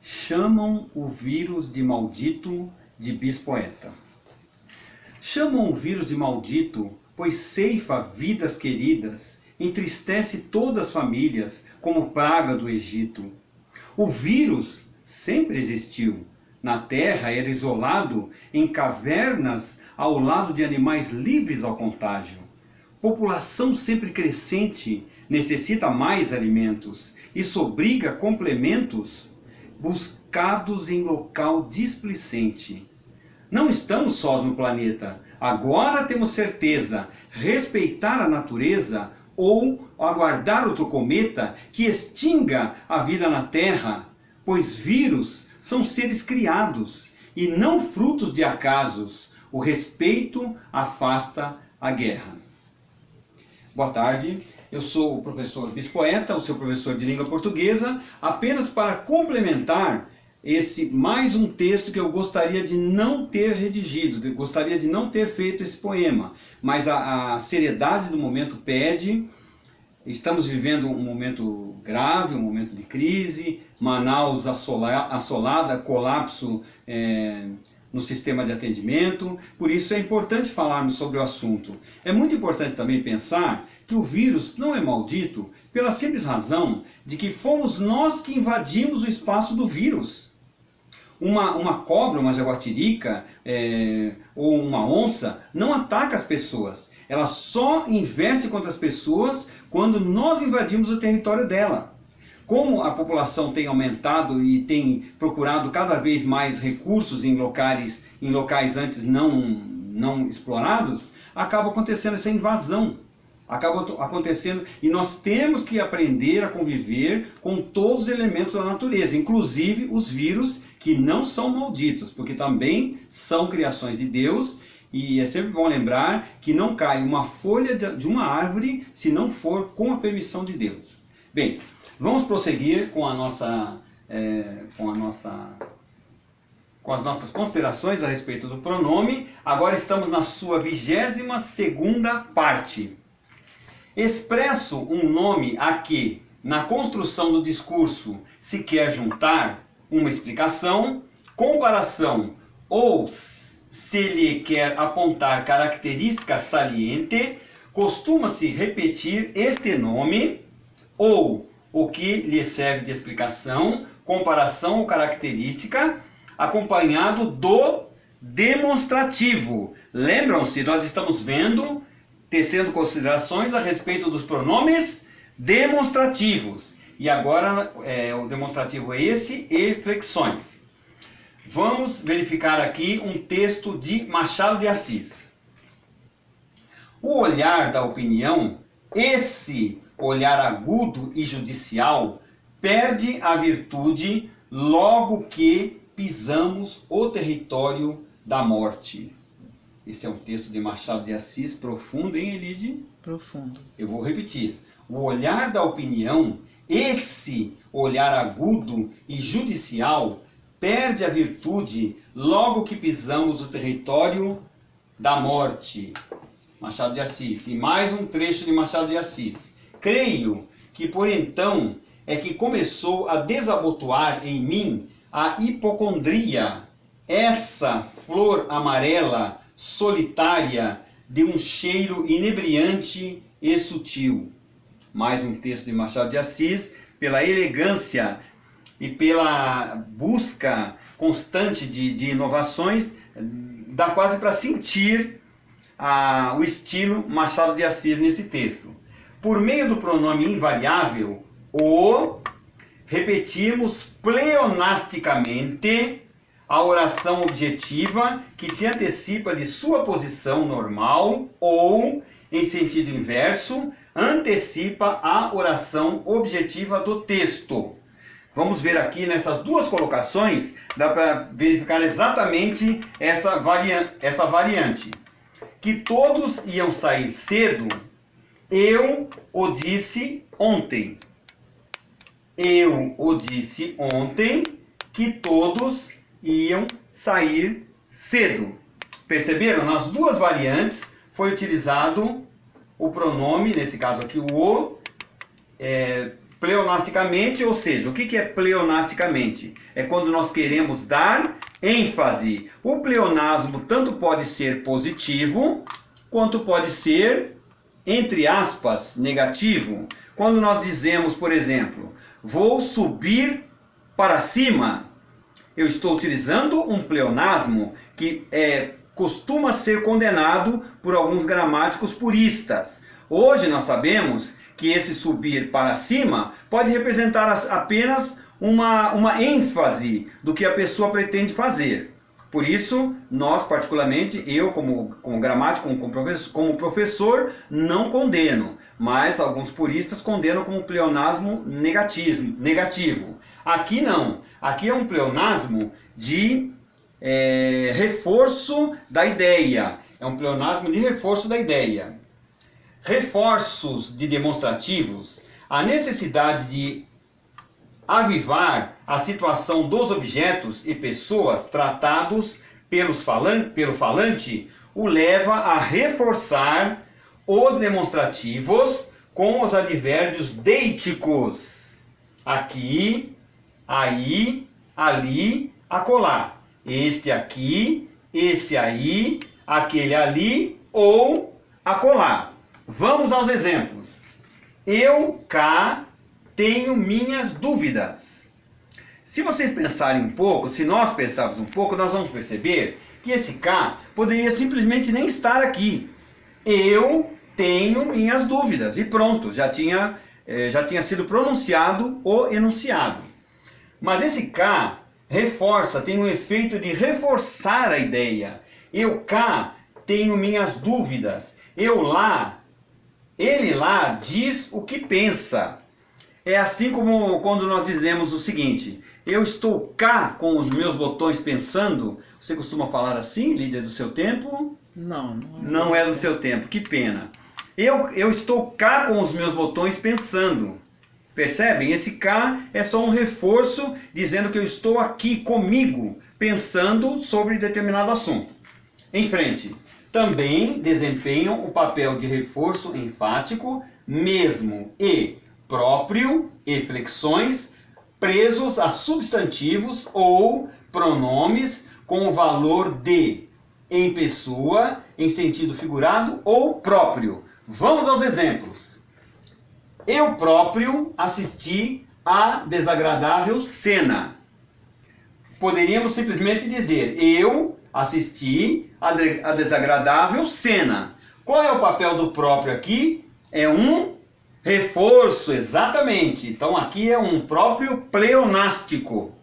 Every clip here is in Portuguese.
Chamam o vírus de maldito de bis-poeta. Chamam o vírus de maldito, pois ceifa vidas queridas, entristece todas as famílias, como praga do Egito. O vírus sempre existiu. Na terra era isolado, em cavernas, ao lado de animais livres ao contágio. População sempre crescente, necessita mais alimentos. Isso obriga complementos buscados em local displicente. Não estamos sós no planeta. Agora temos certeza. Respeitar a natureza ou aguardar outro cometa que extinga a vida na Terra, pois vírus são seres criados e não frutos de acasos. O respeito afasta a guerra. Boa tarde. Eu sou o professor Bis-Poeta, o seu professor de língua portuguesa, apenas para complementar mais um texto que eu gostaria de não ter redigido, gostaria de não ter feito esse poema, mas a seriedade do momento pede. Estamos vivendo um momento grave, um momento de crise, Manaus assolada, colapso no sistema de atendimento, por isso é importante falarmos sobre o assunto. É muito importante também pensar que o vírus não é maldito pela simples razão de que fomos nós que invadimos o espaço do vírus. Uma cobra, uma jaguatirica ou uma onça não ataca as pessoas. Ela só investe contra as pessoas quando nós invadimos o território dela. Como a população tem aumentado e tem procurado cada vez mais recursos em locais antes não explorados, acaba acontecendo essa invasão. Acaba acontecendo e nós temos que aprender a conviver com todos os elementos da natureza, inclusive os vírus que não são malditos, porque também são criações de Deus, e é sempre bom lembrar que não cai uma folha de uma árvore se não for com a permissão de Deus. Bem, vamos prosseguir com as nossas considerações a respeito do pronome. Agora estamos na sua 22ª parte. Expresso um nome a que, na construção do discurso, se quer juntar uma explicação, comparação ou se lhe quer apontar característica saliente, costuma-se repetir este nome ou o que lhe serve de explicação, comparação ou característica, acompanhado do demonstrativo. Lembram-se, nós estamos tecendo considerações a respeito dos pronomes demonstrativos. E agora o demonstrativo é esse, e flexões. Vamos verificar aqui um texto de Machado de Assis. O olhar da opinião, esse olhar agudo e judicial, perde a virtude logo que pisamos o território da morte. Esse é um texto de Machado de Assis, profundo, hein, Elide? Profundo. Eu vou repetir. O olhar da opinião, esse olhar agudo e judicial, perde a virtude logo que pisamos o território da morte. Machado de Assis. E mais um trecho de Machado de Assis. Creio que por então é que começou a desabotoar em mim a hipocondria, essa flor amarela solitária de um cheiro inebriante e sutil. Mais um texto de Machado de Assis, pela elegância e pela busca constante de inovações, dá quase para sentir o estilo Machado de Assis nesse texto. Por meio do pronome invariável, o, repetimos pleonasticamente a oração objetiva que se antecipa de sua posição normal ou, em sentido inverso, antecipa a oração objetiva do texto. Vamos ver aqui nessas duas colocações, dá para verificar exatamente essa variante. Que todos iam sair cedo, eu o disse ontem. Eu o disse ontem que todos iam sair cedo. Perceberam? Nas duas variantes foi utilizado o pronome, nesse caso aqui o pleonasticamente, ou seja, o que é pleonasticamente? É quando nós queremos dar ênfase. O pleonasmo tanto pode ser positivo, quanto pode ser, entre aspas, negativo. Quando nós dizemos, por exemplo, vou subir para cima, eu estou utilizando um pleonasmo que costuma ser condenado por alguns gramáticos puristas. Hoje nós sabemos que esse subir para cima pode representar apenas uma ênfase do que a pessoa pretende fazer. Por isso, nós particularmente, eu como gramático, como professor, não condeno, mas alguns puristas condenam como pleonasmo negativo. Aqui não, aqui é um pleonasmo de reforço da ideia, é um pleonasmo de reforço da ideia. Reforços de demonstrativos, a necessidade de avivar a situação dos objetos e pessoas tratados pelo falante, o leva a reforçar os demonstrativos com os advérbios deiticos. Aqui, aí, ali, acolá. Este aqui, esse aí, aquele ali ou acolá. Vamos aos exemplos. Eu cá tenho minhas dúvidas. Se vocês pensarem um pouco, se nós pensarmos um pouco, nós vamos perceber que esse cá poderia simplesmente nem estar aqui. Eu tenho minhas dúvidas. E pronto, já tinha sido pronunciado o enunciado. Mas esse cá reforça, tem um efeito de reforçar a ideia. Eu cá tenho minhas dúvidas. Eu lá, ele lá diz o que pensa. É assim como quando nós dizemos o seguinte: eu estou cá com os meus botões pensando. Você costuma falar assim, líder, do seu tempo? Não. Não é do seu tempo, que pena. Eu estou cá com os meus botões pensando. Percebem? Esse cá é só um reforço dizendo que eu estou aqui comigo, pensando sobre determinado assunto. Em frente. Também desempenham o papel de reforço enfático, mesmo e próprio e flexões presos a substantivos ou pronomes com o valor de, em pessoa, em sentido figurado ou próprio. Vamos aos exemplos. Eu próprio assisti à desagradável cena. Poderíamos simplesmente dizer: eu assisti à desagradável cena. Qual é o papel do próprio aqui? É um reforço, exatamente. Então aqui é um próprio pleonástico,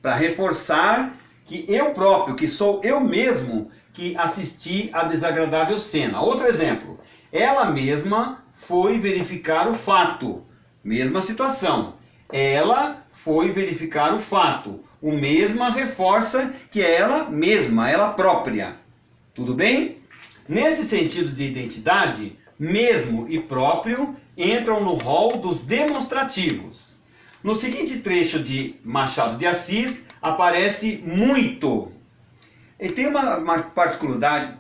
para reforçar que eu próprio, que sou eu mesmo, que assisti à desagradável cena. Outro exemplo. Ela mesma foi verificar o fato. Mesma situação. Ela foi verificar o fato. O mesma reforça que é ela mesma, ela própria. Tudo bem? Nesse sentido de identidade, mesmo e próprio entram no rol dos demonstrativos. No seguinte trecho de Machado de Assis aparece muito. E tem uma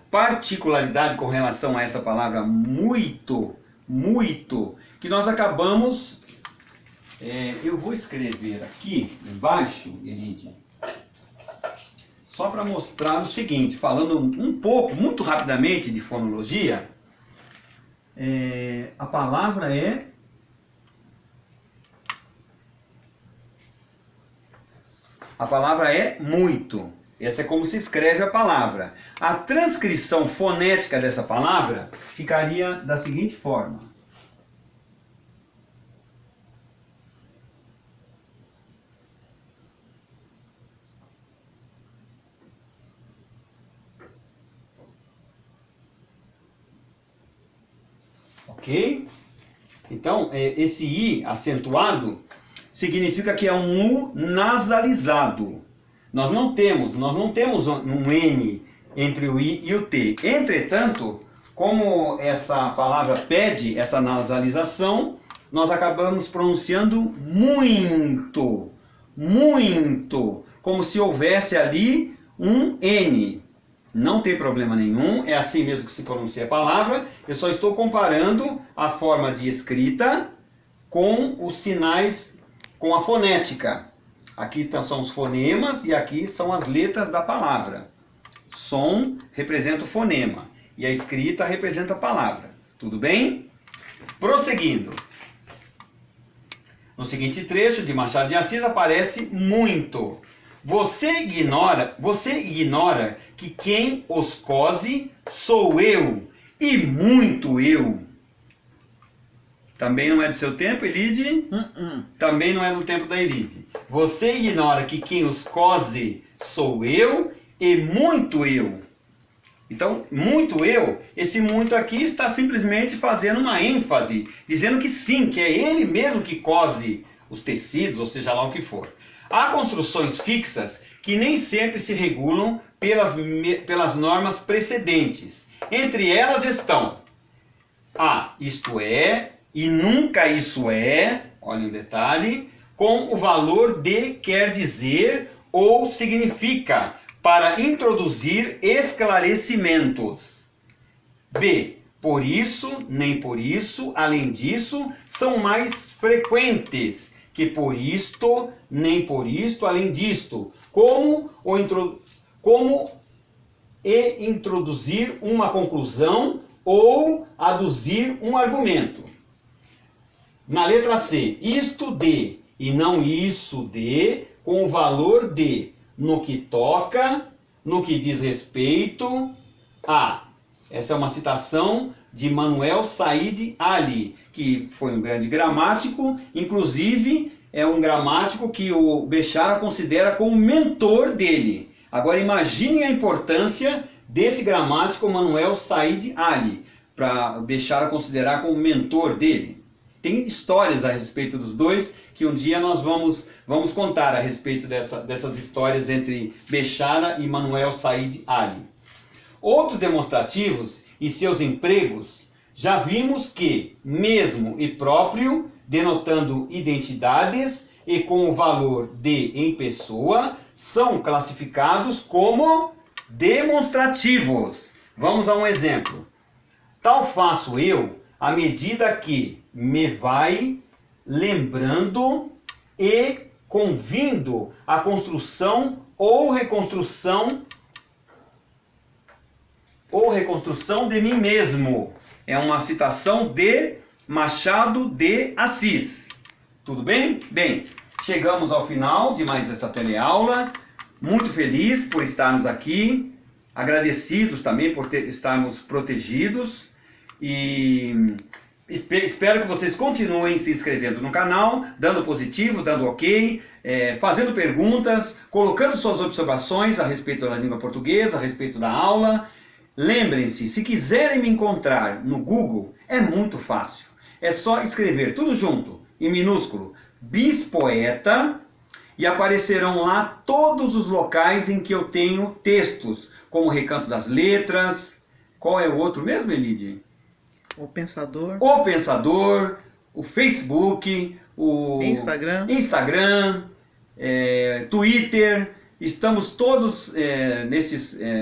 particularidade com relação a essa palavra muito, que nós acabamos... eu vou escrever aqui embaixo, Elide, só para mostrar o seguinte, falando um pouco, muito rapidamente, de fonologia. A palavra é muito. Essa é como se escreve a palavra. A transcrição fonética dessa palavra ficaria da seguinte forma. Ok? Então, esse I acentuado significa que é um U nasalizado. Nós não temos um N entre o I e o T. Entretanto, como essa palavra pede essa nasalização, nós acabamos pronunciando muito, como se houvesse ali um N. Não tem problema nenhum, é assim mesmo que se pronuncia a palavra. Eu só estou comparando a forma de escrita com os sinais, com a fonética. Aqui são os fonemas e aqui são as letras da palavra. Som representa o fonema e a escrita representa a palavra. Tudo bem? Prosseguindo. No seguinte trecho de Machado de Assis aparece muito. Você ignora que quem os cose sou eu, e muito eu. Também não é do seu tempo, Elide? Também não é do tempo da Elide. Você ignora que quem os cose sou eu, e muito eu. Então, muito eu, esse muito aqui está simplesmente fazendo uma ênfase, dizendo que sim, que é ele mesmo que cose os tecidos, ou seja lá o que for. Há construções fixas que nem sempre se regulam pelas normas precedentes. Entre elas estão isto é e nunca isso é, olhem o detalhe, com o valor de quer dizer ou significa, para introduzir esclarecimentos. B. Por isso, nem por isso, além disso, são mais frequentes que por isto, nem por isto, além disto. Como introduzir uma conclusão ou aduzir um argumento. Na letra C, isto de e não isso de, com o valor de, no que toca, no que diz respeito a. Essa é uma citação de Manuel Said Ali, que foi um grande gramático, inclusive é um gramático que o Bechara considera como mentor dele. Agora imaginem a importância desse gramático Manuel Said Ali, para Bechara considerar como mentor dele. Tem histórias a respeito dos dois, que um dia nós vamos contar a respeito dessas histórias entre Bechara e Manuel Said Ali. Outros demonstrativos e seus empregos, já vimos que mesmo e próprio, denotando identidades e com o valor de em pessoa, são classificados como demonstrativos. Vamos a um exemplo. Tal faço eu à medida que me vai lembrando e convindo a construção ou reconstrução de mim mesmo. É uma citação de Machado de Assis. Tudo bem? Bem, chegamos ao final de mais esta teleaula. Muito feliz por estarmos aqui, agradecidos também por estarmos protegidos e espero que vocês continuem se inscrevendo no canal, dando positivo, dando ok, fazendo perguntas, colocando suas observações a respeito da língua portuguesa, a respeito da aula. Lembrem-se, se quiserem me encontrar no Google, é muito fácil. É só escrever tudo junto, em minúsculo, Bispoeta, e aparecerão lá todos os locais em que eu tenho textos, como o Recanto das Letras. Qual é o outro mesmo, Elide? O Pensador. O Pensador, o Facebook, o Instagram, Twitter. Estamos todos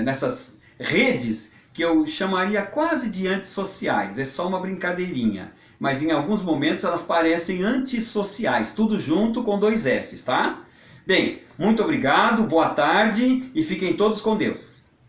nessas redes que eu chamaria quase de antissociais. É só uma brincadeirinha. Mas em alguns momentos elas parecem antissociais. Tudo junto com 2 S, tá? Bem, muito obrigado, boa tarde e fiquem todos com Deus.